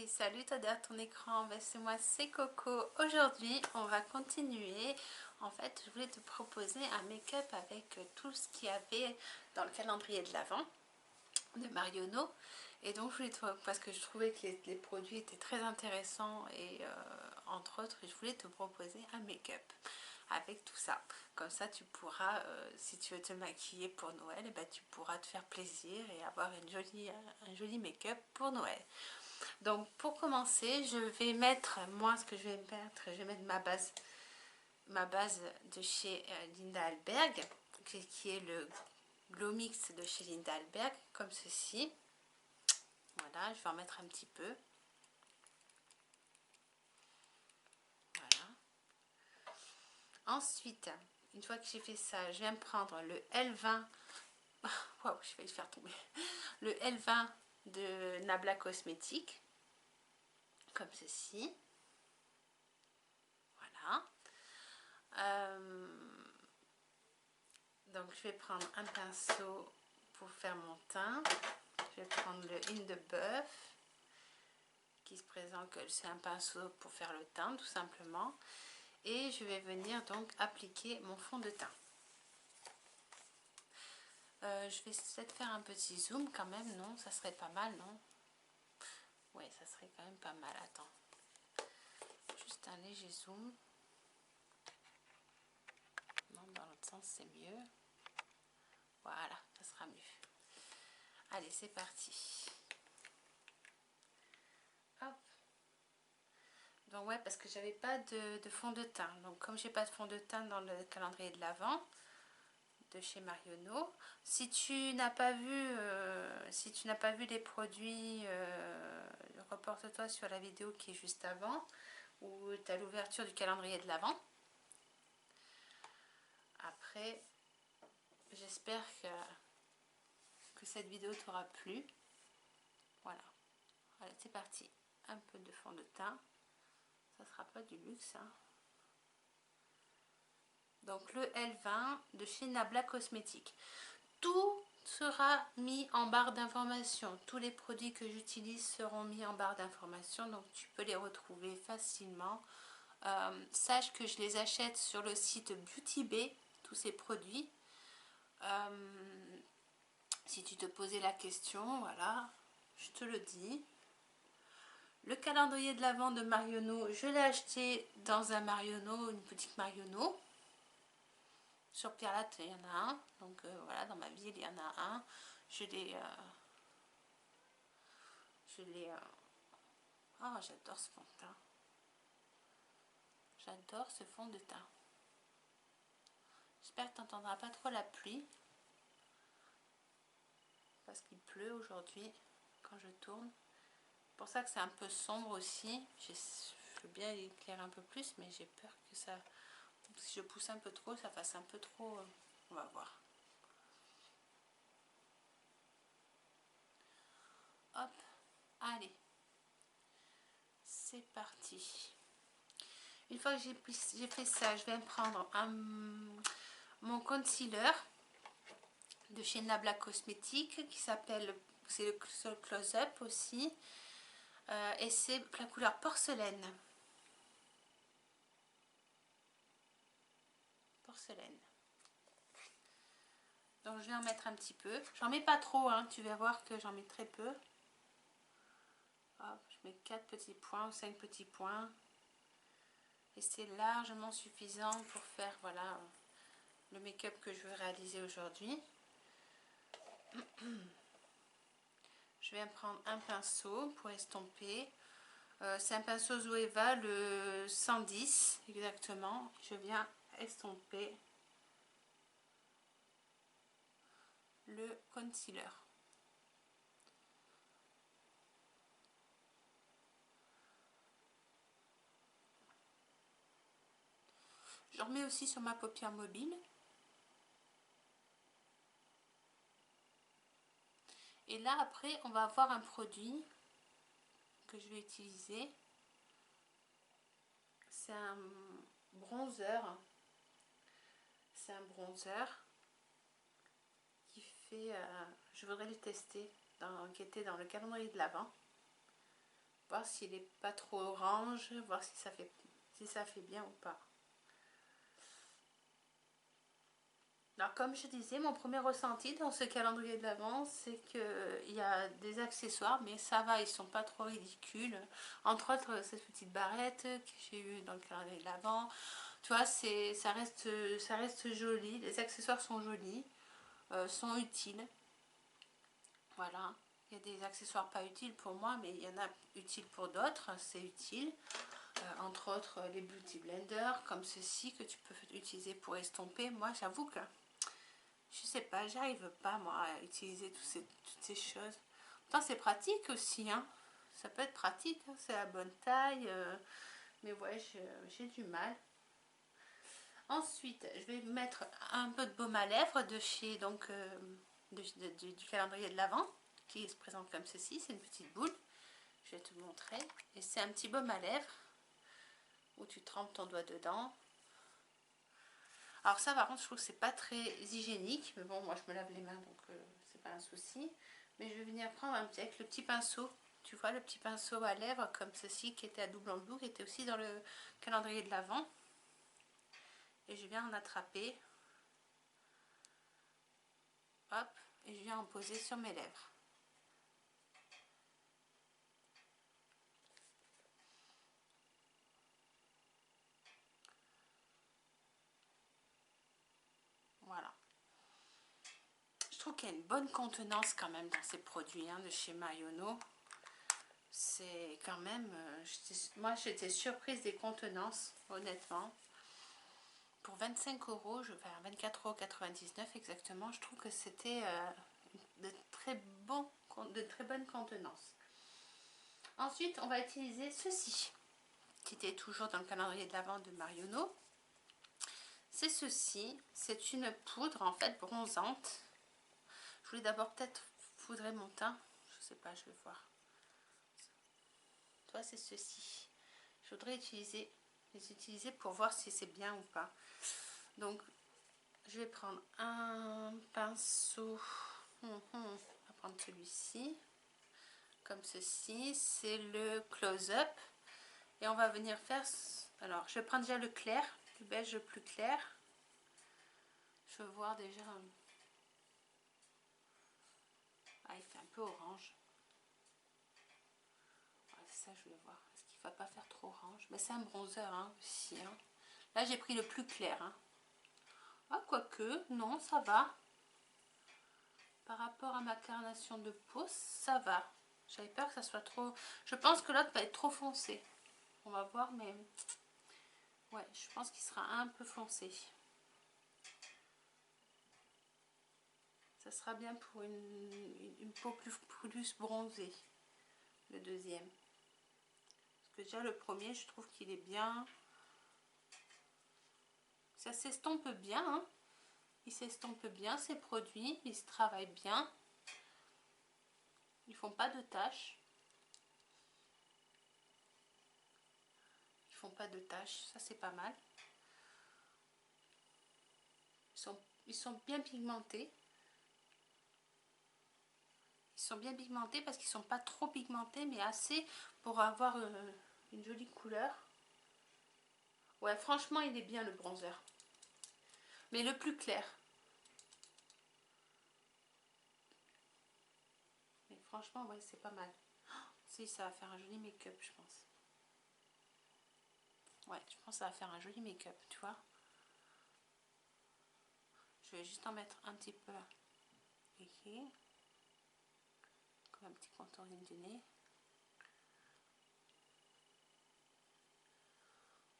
Salut toi derrière ton écran, ben, c'est moi, c'est Coco. Aujourd'hui on va continuer. En fait je voulais te proposer un make-up avec tout ce qu'il y avait dans le calendrier de l'Avent de Marionneau. Et donc je voulais parce que je trouvais que les produits étaient très intéressants et entre autres je voulais te proposer un make-up avec tout ça. Comme ça tu pourras, si tu veux te maquiller pour Noël, et ben, tu pourras te faire plaisir et avoir un joli make-up pour Noël. Donc pour commencer, je vais mettre, moi ce que je vais mettre, je vais mettre ma base de chez Linda Alberg, qui est le Glow Mix de chez Linda Alberg, comme ceci. Voilà, je vais en mettre un petit peu. Voilà. Ensuite, une fois que j'ai fait ça, je viens prendre le L20. Waouh, je vais le faire tomber. Le L20 de Nabla Cosmétique, comme ceci. Voilà. Donc je vais prendre un pinceau pour faire mon teint. Je vais prendre le In de Bœuf qui se présente que c'est un pinceau pour faire le teint tout simplement. Et je vais venir donc appliquer mon fond de teint. Je vais peut-être faire un petit zoom quand même, non? Ça serait pas mal, non? Oui, ça serait quand même pas mal. Attends. Juste un léger zoom. Non, dans l'autre sens c'est mieux. Voilà, ça sera mieux. Allez, c'est parti. Hop. Donc ouais, parce que j'avais pas de fond de teint. Donc comme j'ai pas de fond de teint dans le calendrier de l'Avent de chez Marionneau, si tu n'as pas vu les produits, reporte-toi sur la vidéo qui est juste avant, où tu as l'ouverture du calendrier de l'Avent. Après, j'espère que cette vidéo t'aura plu. Voilà. Allez, c'est parti. Un peu de fond de teint. Ça sera pas du luxe, hein. Donc le L20 de chez Nabla Cosmétique. Tout sera mis en barre d'information. Tous les produits que j'utilise seront mis en barre d'information, donc tu peux les retrouver facilement. Sache que je les achète sur le site Beauty Bay, tous ces produits. Si tu te posais la question, voilà, je te le dis. Le calendrier de l'Avent de Marionneau, je l'ai acheté dans un Marionneau, une boutique Marionneau. Sur Pierre Latte, il y en a un. Donc voilà, dans ma ville, il y en a un. Je l'ai... Oh, j'adore ce fond de teint. J'adore ce fond de teint. J'espère que tu n'entendras pas trop la pluie. Parce qu'il pleut aujourd'hui quand je tourne. C'est pour ça que c'est un peu sombre aussi. Je veux bien éclairer un peu plus, mais j'ai peur que ça... Si je pousse un peu trop, ça fasse un peu trop... On va voir. Hop, allez. C'est parti. Une fois que j'ai fait ça, je vais prendre mon concealer de chez Nabla Cosmétique qui s'appelle, c'est le Close-Up aussi, et c'est la couleur porcelaine. Porcelaine. Donc je vais en mettre un petit peu. J'en mets pas trop, hein, tu vas voir que j'en mets très peu. Hop, je mets 4 petits points ou 5 petits points. Et c'est largement suffisant pour faire, voilà, le make-up que je veux réaliser aujourd'hui. Je vais prendre un pinceau pour estomper. C'est un pinceau Zoeva, le 110 exactement. Je viens estomper le concealer. Je remets aussi sur ma paupière mobile. Et là après on va avoir un produit que je vais utiliser. C'est un bronzer. C'est un bronzer qui fait... je voudrais le tester, qui était dans le calendrier de l'Avent. voir s'il n'est pas trop orange, voir si ça fait bien ou pas. Alors comme je disais, mon premier ressenti dans ce calendrier de l'Avent, c'est qu'il y a des accessoires, mais ça va, ils sont pas trop ridicules. Entre autres, cette petite barrette que j'ai eue dans le calendrier de l'Avent. Tu vois, ça reste joli, les accessoires sont jolis, sont utiles. Voilà, il y a des accessoires pas utiles pour moi, mais il y en a utiles pour d'autres, c'est utile. Entre autres, les beauty blenders, comme ceci, que tu peux utiliser pour estomper. Moi, j'avoue que je sais pas, j'arrive pas moi à utiliser toutes ces choses. Pourtant c'est pratique aussi, hein. Ça peut être pratique, hein, c'est la bonne taille, mais ouais, j'ai du mal. Ensuite, je vais mettre un peu de baume à lèvres de chez donc du calendrier de l'Avent, qui se présente comme ceci. C'est une petite boule. Je vais te montrer. Et c'est un petit baume à lèvres où tu trempes ton doigt dedans. Alors ça, par contre, je trouve que c'est pas très hygiénique, mais bon, moi je me lave les mains, donc c'est pas un souci. Mais je vais venir prendre avec le petit pinceau, tu vois, le petit pinceau à lèvres comme ceci, qui était à double embout, qui était aussi dans le calendrier de l'Avent. Et je viens en attraper, hop, et je viens en poser sur mes lèvres. Voilà. Je trouve qu'il y a une bonne contenance quand même dans ces produits, hein, de chez Mayono. C'est quand même, moi j'étais surprise des contenances, honnêtement. Pour 25 €, enfin 24,99 € exactement, je trouve que c'était de très bonnes contenances. Ensuite, on va utiliser ceci, qui était toujours dans le calendrier de l'Avent de Marionneau. C'est ceci, c'est une poudre en fait bronzante. Je voulais d'abord peut-être poudrer mon teint, je sais pas, je vais voir. Toi, c'est ceci. Je voudrais les utiliser pour voir si c'est bien ou pas. Donc, je vais prendre un pinceau. On va prendre celui-ci. Comme ceci. C'est le close-up. Et on va venir faire... Alors, je vais prendre déjà le clair. Le beige le plus clair. Je veux voir déjà... Ah, il fait un peu orange. Ouais, ça, je vais voir. Est-ce qu'il ne va pas faire trop orange? Mais c'est un bronzer, hein, aussi. Hein. Là, j'ai pris le plus clair. Hein. Ah, quoique, non, ça va. Par rapport à ma carnation de peau, ça va. J'avais peur que ça soit trop... Je pense que l'autre va être trop foncé. On va voir, mais... Ouais, je pense qu'il sera un peu foncé. Ça sera bien pour une peau plus bronzée. Le deuxième. Parce que déjà, le premier, je trouve qu'il est bien... Ça s'estompe bien, hein. Il s'estompe bien, ces produits. Ils se travaillent bien. Ils font pas de taches. Ils font pas de taches. Ça, c'est pas mal. Ils sont bien pigmentés. Ils sont bien pigmentés parce qu'ils sont pas trop pigmentés, mais assez pour avoir une jolie couleur. Ouais, franchement, il est bien le bronzer. Mais le plus clair. Mais franchement, ouais, c'est pas mal. Oh, si, ça va faire un joli make-up, je pense. Ouais, je pense que ça va faire un joli make-up, tu vois. Je vais juste en mettre un petit peu ici. Comme un petit contouring du nez.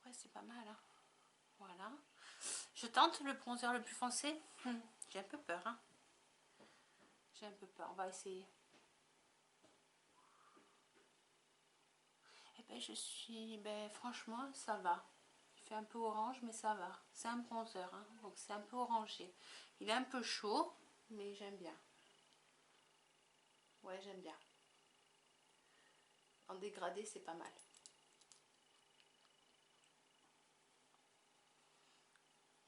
Ouais, c'est pas mal, hein. Voilà. Je tente le bronzer le plus foncé. J'ai un peu peur, hein. J'ai un peu peur. On va essayer. Et ben franchement, ça va. Il fait un peu orange, mais ça va. C'est un bronzer, hein, donc c'est un peu orangé. Il est un peu chaud, mais j'aime bien. Ouais, j'aime bien. En dégradé, c'est pas mal.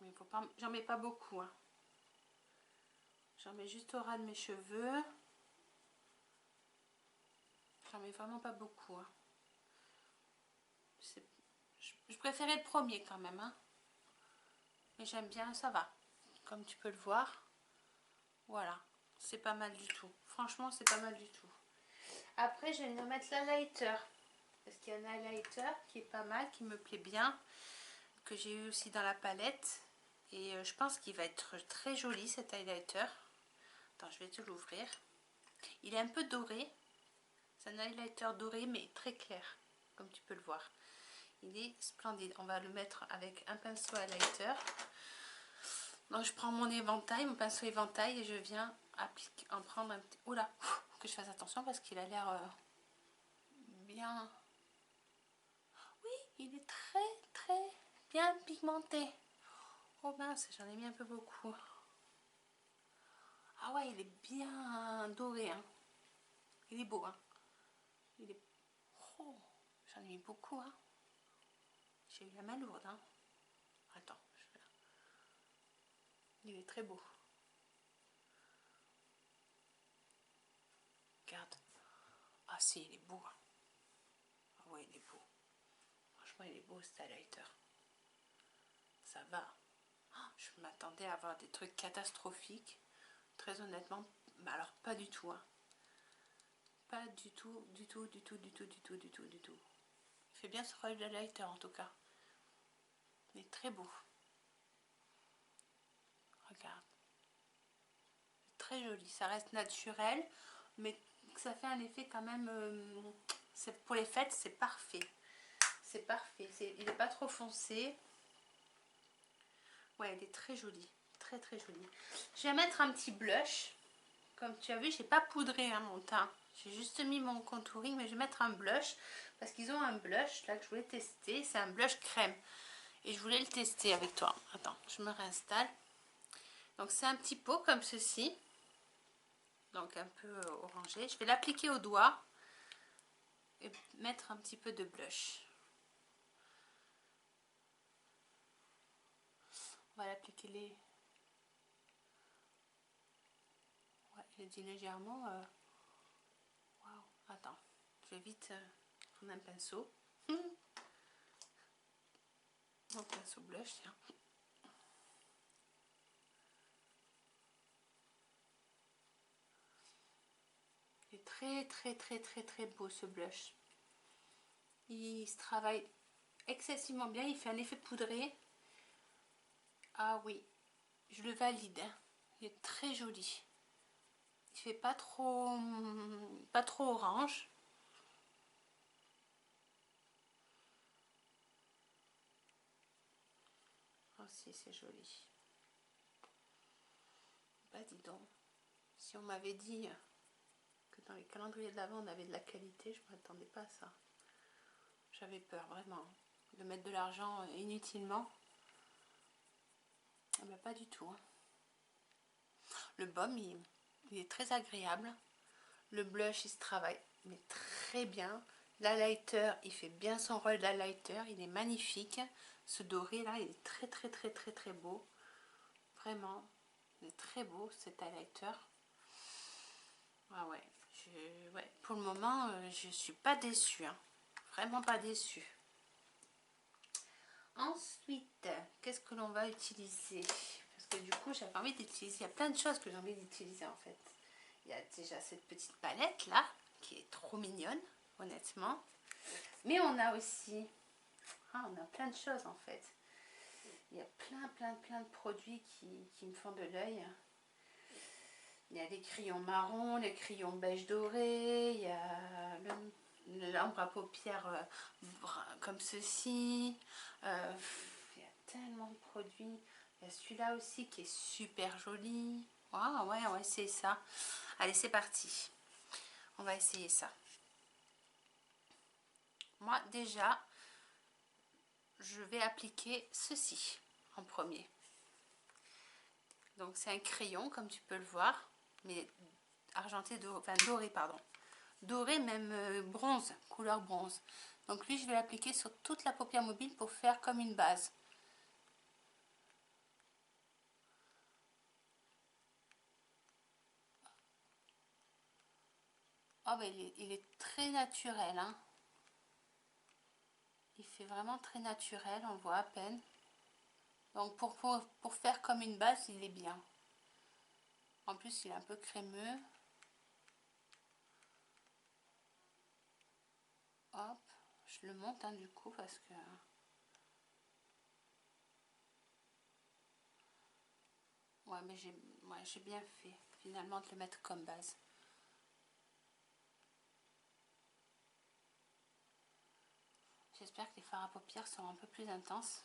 Mais faut pas, j'en mets pas beaucoup, hein. J'en mets juste au ras de mes cheveux. J'en mets vraiment pas beaucoup, hein. Je préférais le premier quand même, hein. Mais j'aime bien, ça va. Comme tu peux le voir. Voilà, c'est pas mal du tout. Franchement, c'est pas mal du tout. Après, je vais me mettre l'highlighter. Parce qu'il y a un highlighter qui est pas mal, qui me plaît bien. Que j'ai eu aussi dans la palette. Et je pense qu'il va être très joli cet highlighter. Attends, je vais te l'ouvrir. Il est un peu doré. C'est un highlighter doré mais très clair. Comme tu peux le voir. Il est splendide. On va le mettre avec un pinceau highlighter. Donc je prends mon éventail, mon pinceau éventail et je viens appliquer, en prendre un petit... Oula, que je fasse attention parce qu'il a l'air bien... Oui, il est très bien pigmenté. Oh mince, j'en ai mis un peu beaucoup. Ah ouais, il est bien doré, hein. Il est beau, hein. Il est... Oh, j'en ai mis beaucoup, hein. J'ai eu la main lourde, hein. Attends, il est très beau. Regarde. Ah si, il est beau. Hein. Ah ouais, il est beau. Franchement, il est beau, ce highlighter. Ça va. Oh, je m'attendais à avoir des trucs catastrophiques. Très honnêtement, mais alors pas du tout. Hein. Pas du tout, du tout, du tout, du tout, du tout, du tout, du tout. Il fait bien ce rôle de highlighter en tout cas. Il est très beau. Regarde. Très joli. Ça reste naturel, mais ça fait un effet quand même... pour les fêtes, c'est parfait. C'est parfait. Il n'est pas trop foncé. Ouais, il est très joli. Très joli. Je vais mettre un petit blush. Comme tu as vu, j'ai pas poudré hein, mon teint. J'ai juste mis mon contouring, mais je vais mettre un blush. Parce qu'ils ont un blush là que je voulais tester. C'est un blush crème. Et je voulais le tester avec toi. Attends, je me réinstalle. Donc c'est un petit pot comme ceci. Donc un peu orangé. Je vais l'appliquer au doigt. Et mettre un petit peu de blush. On va l'appliquer Ouais, je dis légèrement. Waouh. Attends, je vais vite prendre un pinceau. Mon pinceau blush, tiens. Il est très beau ce blush. Il se travaille excessivement bien. Il fait un effet poudré. Ah oui, je le valide. Hein. Il est très joli. Il fait pas trop orange. Oh si, c'est joli. Bah dis donc, si on m'avait dit que dans les calendriers de l'Avent on avait de la qualité, je ne m'attendais pas à ça. J'avais peur vraiment de mettre de l'argent inutilement. Ah bah pas du tout. Hein. Le baume, il est très agréable. Le blush, il se travaille mais très bien. L'highlighter, il fait bien son rôle d'highlighter. Il est magnifique. Ce doré là, il est très beau. Vraiment, il est très beau cet highlighter. Ah ouais, ouais. Pour le moment, je suis pas déçue. Hein. Vraiment pas déçue. Ensuite, qu'est-ce que l'on va utiliser? Parce que du coup, j'avais envie d'utiliser. Il y a plein de choses que j'ai envie d'utiliser en fait. Il y a déjà cette petite palette là, qui est trop mignonne, honnêtement. Mais on a aussi... Ah, on a plein de choses en fait. Il y a plein de produits qui me font de l'œil. Il y a les crayons marron, les crayons beige doré, il y a l'ombre à paupières comme ceci. Il y a tellement de produits. Il y a celui-là aussi qui est super joli. Ah ouais, on va essayer ça. Allez, c'est parti. On va essayer ça. Moi, déjà, je vais appliquer ceci en premier. Donc, c'est un crayon, comme tu peux le voir, mais argenté, enfin doré, pardon. Doré, même bronze, couleur bronze. Donc, lui, je vais l'appliquer sur toute la paupière mobile pour faire comme une base. Oh, ben, il est très naturel, hein. Il fait vraiment très naturel, on le voit à peine. Donc pour faire comme une base, il est bien. En plus, il est un peu crémeux. Hop, je le monte hein, du coup parce que... Ouais, mais j'ai bien fait finalement de le mettre comme base. J'espère que les fards à paupières seront un peu plus intenses.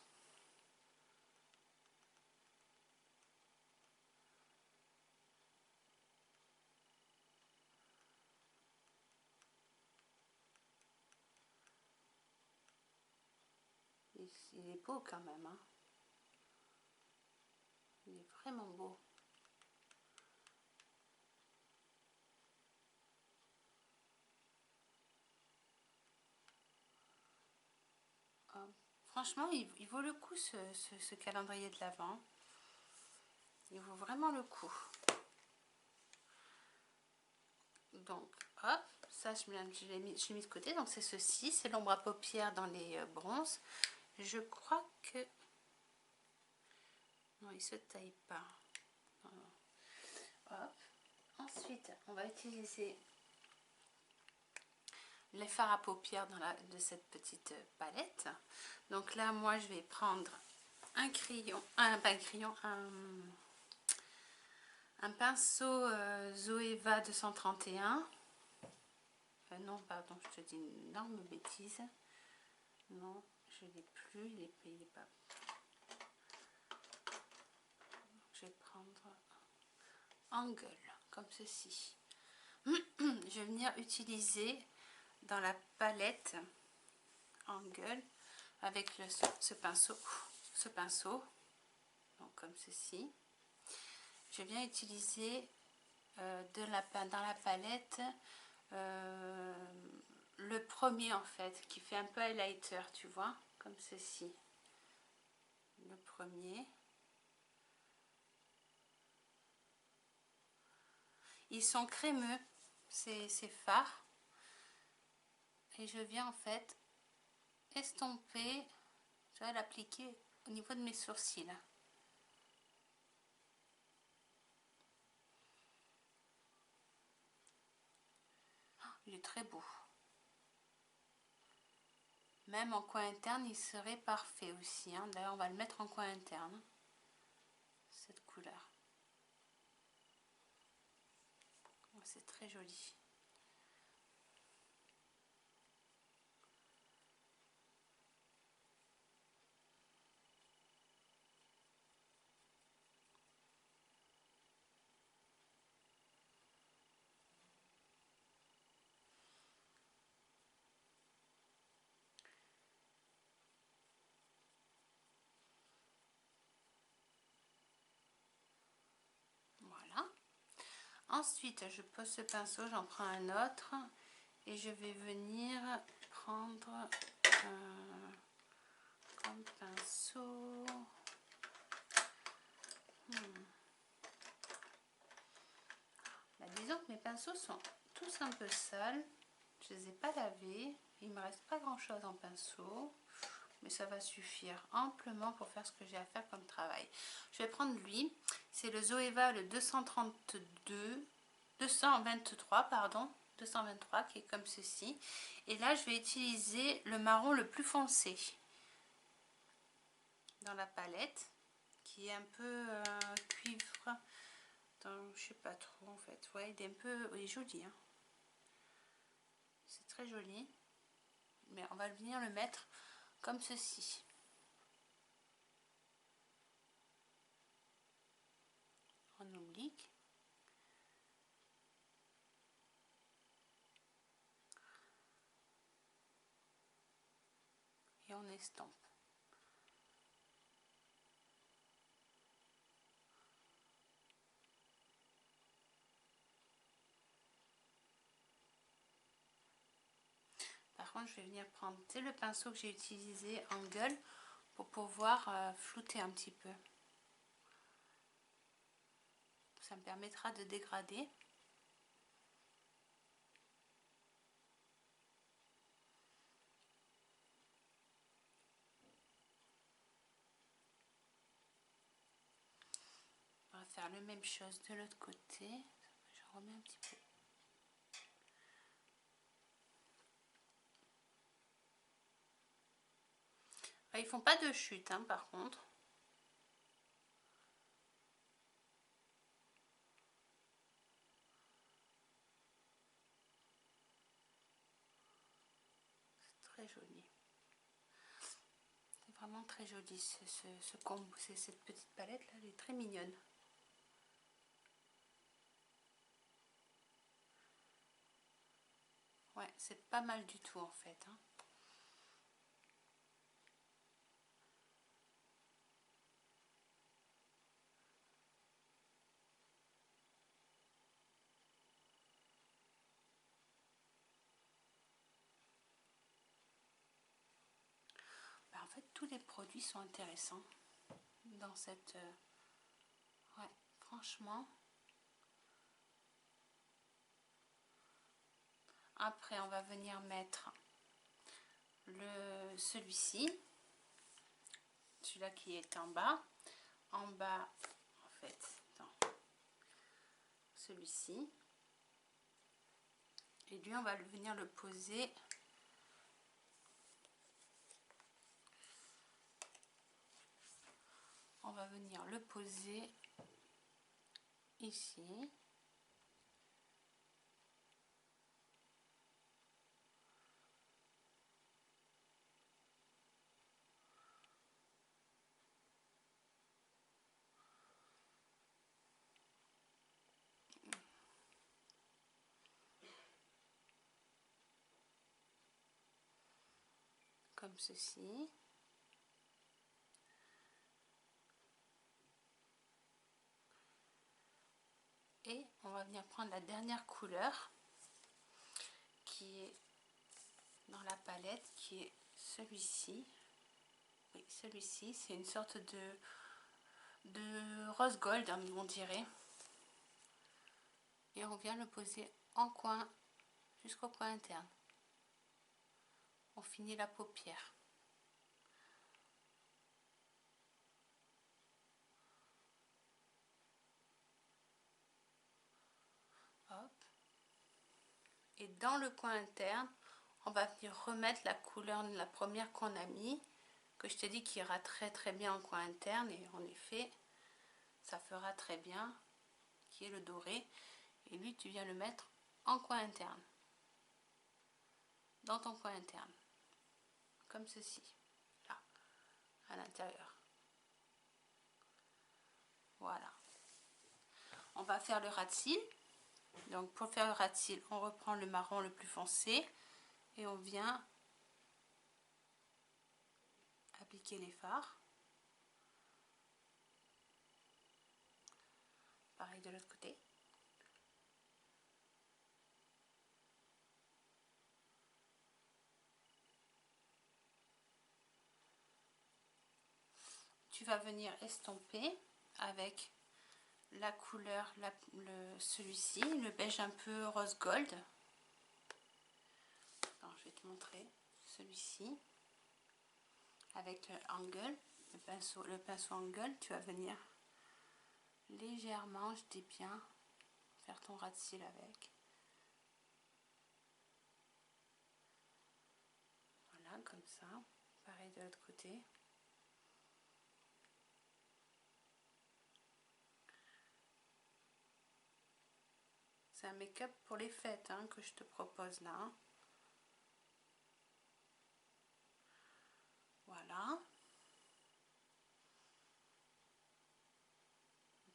Il est beau quand même. Hein. Il est vraiment beau. Franchement, il vaut le coup ce calendrier de l'Avent. Il vaut vraiment le coup. Donc, hop, ça je l'ai mis de côté. Donc c'est ceci, c'est l'ombre à paupières dans les bronzes. Je crois que... Non, il ne se taille pas. Hop. Ensuite, on va utiliser les fards à paupières de cette petite palette. Donc là, moi, je vais prendre un crayon, pas un crayon, un pinceau Zoeva 231. Non, pardon, je te dis une énorme bêtise. Non, je l'ai plus, il est pas. Je vais prendre Angle, comme ceci. Je vais venir utiliser dans la palette Angle avec ce pinceau, donc comme ceci. Je viens utiliser dans la palette le premier en fait, qui fait un peu highlighter, tu vois, comme ceci. Le premier. Ils sont crémeux, ces fards. Et je viens en fait estomper, je vais l'appliquer au niveau de mes sourcils. Il est très beau. Même en coin interne, il serait parfait aussi. Hein. D'ailleurs, on va le mettre en coin interne. Cette couleur. C'est très joli. Voilà. Ensuite, je pose ce pinceau, j'en prends un autre et je vais venir prendre comme pinceau. Bah, disons que mes pinceaux sont tous un peu sales. Je les ai pas lavés. Il me reste pas grand chose en pinceau. Mais ça va suffire amplement pour faire ce que j'ai à faire comme travail. Je vais prendre lui. C'est le Zoeva le 223 pardon. 223 qui est comme ceci. Et là, je vais utiliser le marron le plus foncé dans la palette. Qui est un peu cuivre. Je sais pas trop en fait. Ouais, il est un peu... Il est joli. Hein. C'est très joli. Mais on va venir le mettre comme ceci. En oblique. Et on estompe. Par contre, je vais venir prendre le pinceau que j'ai utilisé en gueule pour pouvoir flouter un petit peu. Ça me permettra de dégrader. faire la même chose de l'autre côté. Je remets un petit peu. Ils font pas de chute, hein, par contre. C'est très joli. C'est vraiment très joli ce combo. Cette petite palette là, elle est très mignonne. Ouais, c'est pas mal du tout en fait, hein. En fait, tous les produits sont intéressants dans cette... ouais, franchement. Après, on va venir mettre celui-ci. Celui-là qui est en bas. En bas, en fait, celui-ci. Et lui, on va venir le poser... On va venir le poser ici. Comme ceci. Et on va venir prendre la dernière couleur qui est dans la palette, qui est celui-ci. Oui, celui-ci, c'est une sorte de rose gold, hein, on dirait. Et on vient le poser en coin jusqu'au coin interne. On finit la paupière. Hop. Et dans le coin interne, on va venir remettre la couleur de la première qu'on a mis, que je t'ai dit qui ira très très bien en coin interne, et en effet ça fera très bien, qui est le doré. Et lui, tu viens le mettre en coin interne, dans ton coin interne, comme ceci, là, à l'intérieur. Voilà. On va faire le ras de cils. Donc pour faire le ras de cils, on reprend le marron le plus foncé et on vient appliquer les fards. Pareil de l'autre côté. Tu vas venir estomper avec la couleur, celui-ci, le beige un peu rose gold. Alors, je vais te montrer celui-ci avec le angle, le pinceau angle. Tu vas venir légèrement, je dis bien, faire ton ras de cils avec. Voilà, comme ça. Pareil de l'autre côté. C'est un make-up pour les fêtes, hein, que je te propose là. Voilà.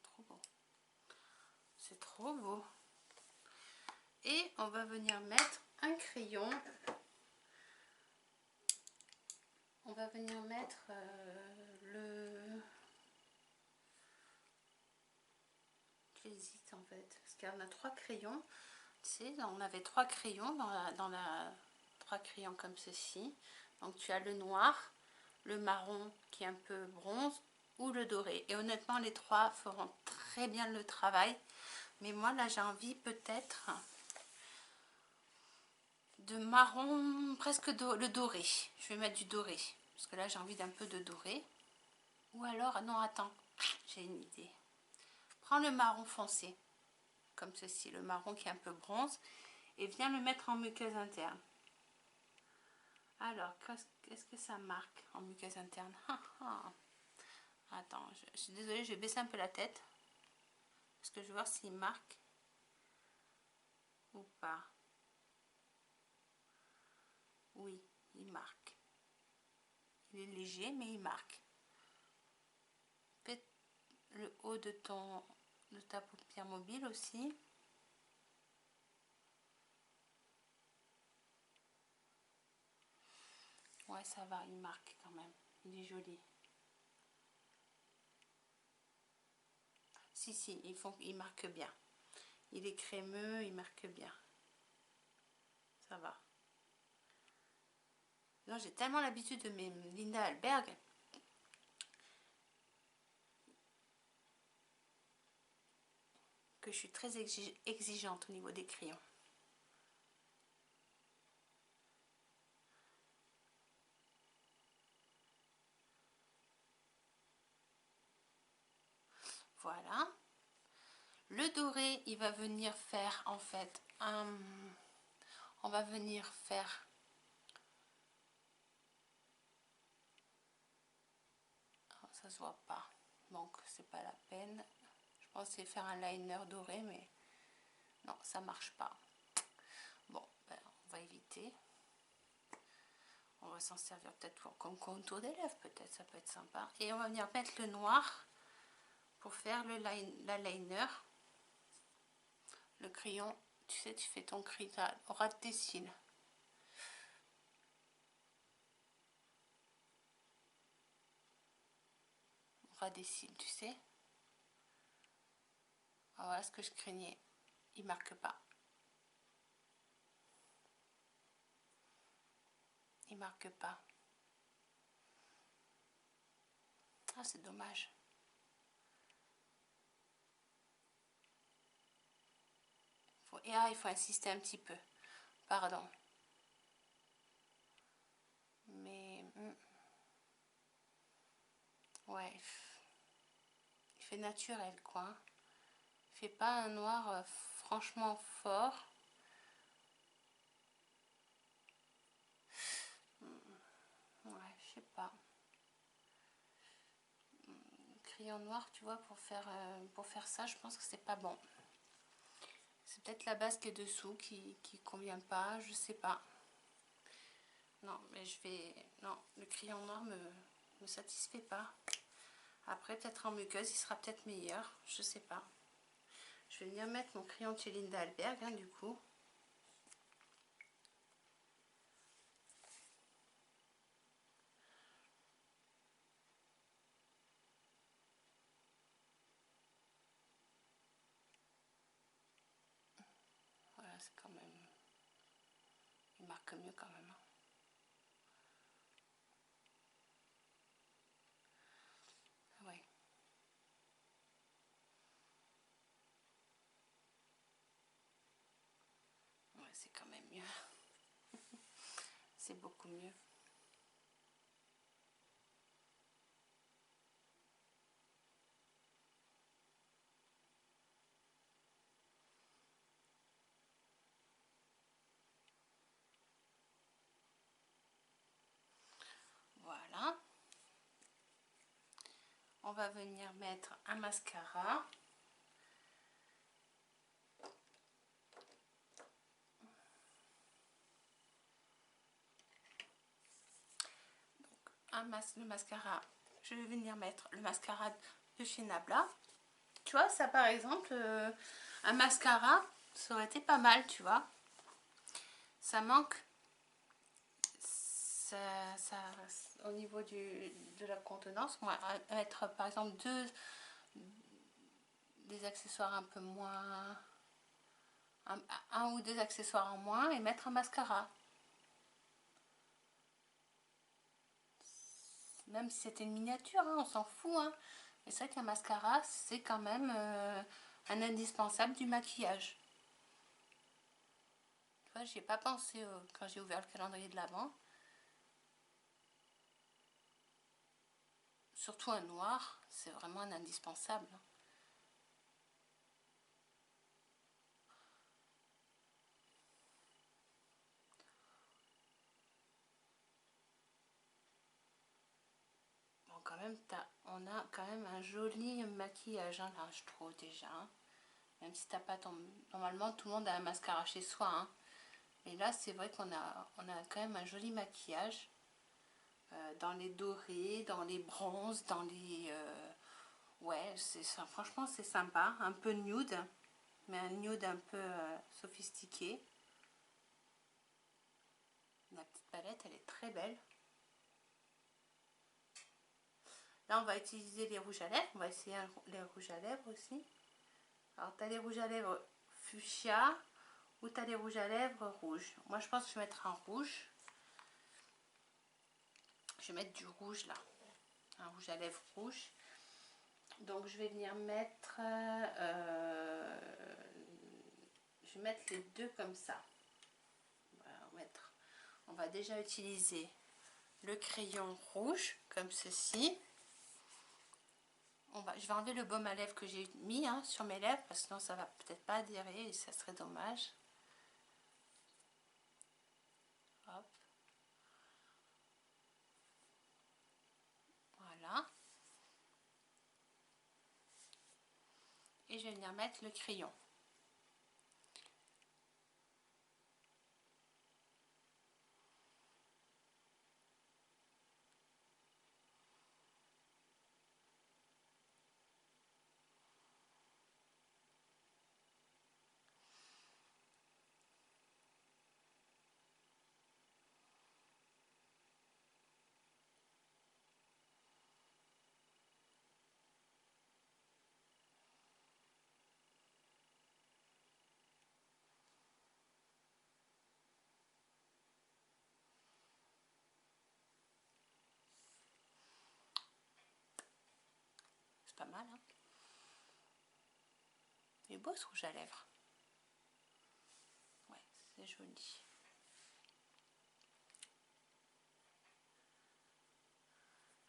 Trop beau. C'est trop beau. Et on va venir mettre un crayon. On va venir mettre j'hésite en fait, parce qu'il y en a 3 crayons. Tu sais, on avait 3 crayons dans la 3 crayons comme ceci. Donc tu as le noir, le marron qui est un peu bronze ou le doré. Et honnêtement, les 3 feront très bien le travail. Mais moi là, j'ai envie peut-être de marron, presque le doré. Je vais mettre du doré, parce que là j'ai envie d'un peu de doré. Ou alors, non attends, j'ai une idée. prends le marron foncé, comme ceci, le marron qui est un peu bronze, et viens le mettre en muqueuse interne. Alors, qu'est-ce que ça marque en muqueuse interne? Attends, je suis désolée, je vais baisser un peu la tête, parce que je veux voir s'il marque ou pas. Oui, il marque. Il est léger, mais il marque. Fais le haut de ta paupière mobile aussi. Ouais, ça va, il marque quand même. Il est joli. Si, il marque bien. Il est crémeux, il marque bien. Ça va. Non, j'ai tellement l'habitude de mes Linda Alberg que je suis très exigeante au niveau des crayons. Voilà. Le doré, il va venir faire en fait on va venir faire ça se voit pas, donc c'est pas la peine. Je pensais faire un liner doré, mais non, ça marche pas. Bon, ben, on va éviter. On va s'en servir peut-être comme contour des lèvres, peut-être, ça peut être sympa. Et on va venir mettre le noir pour faire la liner. Le crayon, tu sais, tu fais ton crayon au ras de tes cils. Au ras des cils, tu sais. Ah, voilà ce que je craignais. Il marque pas. Il marque pas. Ah, c'est dommage. Il faut insister un petit peu. Pardon. Mais... ouais. Il fait naturel, quoi. Il fait pas un noir franchement fort. Ouais, je sais pas. Crayon noir, tu vois, pour faire ça, je pense que c'est pas bon. C'est peut-être la base qui est dessous qui convient pas, je sais pas. Non, mais non, le crayon noir me satisfait pas. Après, peut-être en muqueuse, il sera peut-être meilleur, je sais pas. Je vais venir mettre mon crayon de chez Linda Alberg, hein, du coup. Voilà, c'est quand même... il marque mieux quand même. Ouais. Ouais, c'est quand même mieux. C'est beaucoup mieux. Voilà. On va venir mettre un mascara. Le mascara, je vais venir mettre le mascara de chez Nabla. Tu vois, ça par exemple, un mascara, ça aurait été pas mal, tu vois. Ça manque, au niveau de la contenance, moi, mettre par exemple des accessoires un peu moins, un ou deux accessoires en moins et mettre un mascara. Même si c'était une miniature, hein, on s'en fout, hein. Mais c'est vrai qu'un mascara, c'est quand même un indispensable du maquillage. Tu vois, j'y ai pas pensé quand j'ai ouvert le calendrier de l'Avent. Surtout un noir, c'est vraiment un indispensable. on a quand même un joli maquillage, hein, là, je trouve déjà. Hein. Même si t'as pas ton... Normalement, tout le monde a un mascara chez soi. Hein. Mais là, c'est vrai qu'on a quand même un joli maquillage. Dans les dorés, dans les bronzes, dans les... Ouais, c'est ça. Franchement, c'est sympa. Un peu nude. Mais un nude un peu sophistiqué. La petite palette, elle est très belle. Là, on va utiliser les rouges à lèvres. On va essayer les rouges à lèvres aussi. Alors, tu as les rouges à lèvres fuchsia ou tu as les rouges à lèvres rouges. Moi, je pense que je vais mettre un rouge. Je vais mettre du rouge là. Un rouge à lèvres rouge. Donc, je vais venir mettre... je vais mettre les deux comme ça. On va déjà utiliser le crayon rouge comme ceci. Je vais enlever le baume à lèvres que j'ai mis hein, sur mes lèvres parce que sinon ça va peut-être pas adhérer et ça serait dommage. Hop. Voilà. Et je vais venir mettre le crayon. C'est pas mal, hein? Il est beau ce rouge à lèvres. Ouais, c'est joli.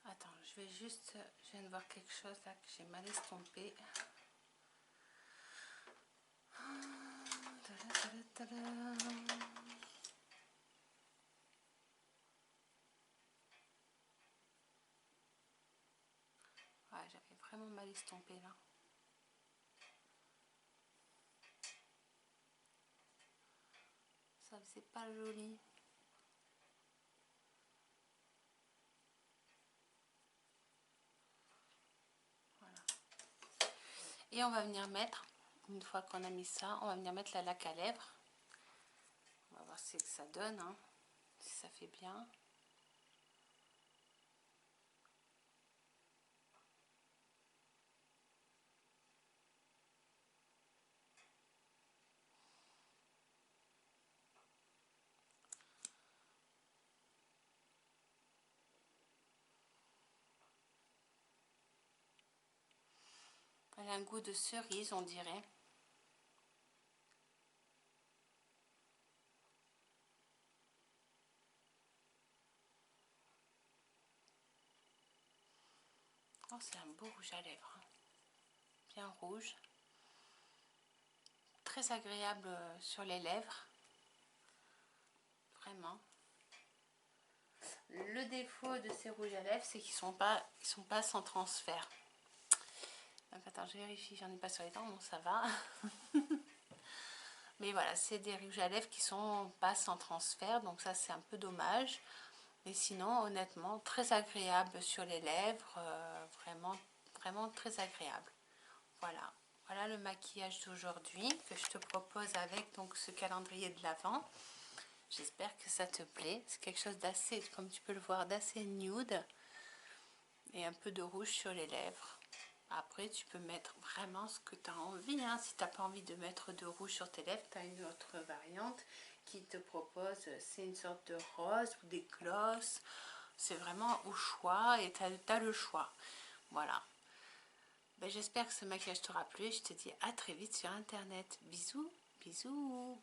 Attends, je viens de voir quelque chose là que j'ai mal estompé. Ouais, j'avais vraiment mal estompé là. Ça faisait pas joli. Voilà. Et on va venir mettre, une fois qu'on a mis ça, on va venir mettre la laque à lèvres. On va voir ce que ça donne, hein, si ça fait bien. Elle a un goût de cerise, on dirait. Oh, c'est un beau rouge à lèvres. Hein. Bien rouge. Très agréable sur les lèvres. Vraiment. Le défaut de ces rouges à lèvres, c'est qu'ils sont pas sans transfert. Donc attends, je vérifie, j'en ai pas sur les dents, bon ça va. Mais voilà, c'est des rouges à lèvres qui sont pas sans transfert, donc ça c'est un peu dommage. Mais sinon, honnêtement, très agréable sur les lèvres, vraiment, vraiment très agréable. Voilà, voilà le maquillage d'aujourd'hui que je te propose avec donc ce calendrier de l'Avent. J'espère que ça te plaît. C'est quelque chose d'assez, comme tu peux le voir, d'assez nude et un peu de rouge sur les lèvres. Après, tu peux mettre vraiment ce que tu as envie. Hein. Si tu n'as pas envie de mettre de rouge sur tes lèvres, tu as une autre variante qui te propose, c'est une sorte de rose ou des glosses. C'est vraiment au choix et tu as le choix. Voilà. Ben, j'espère que ce maquillage t'aura plu. Je te dis à très vite sur Internet. Bisous, bisous.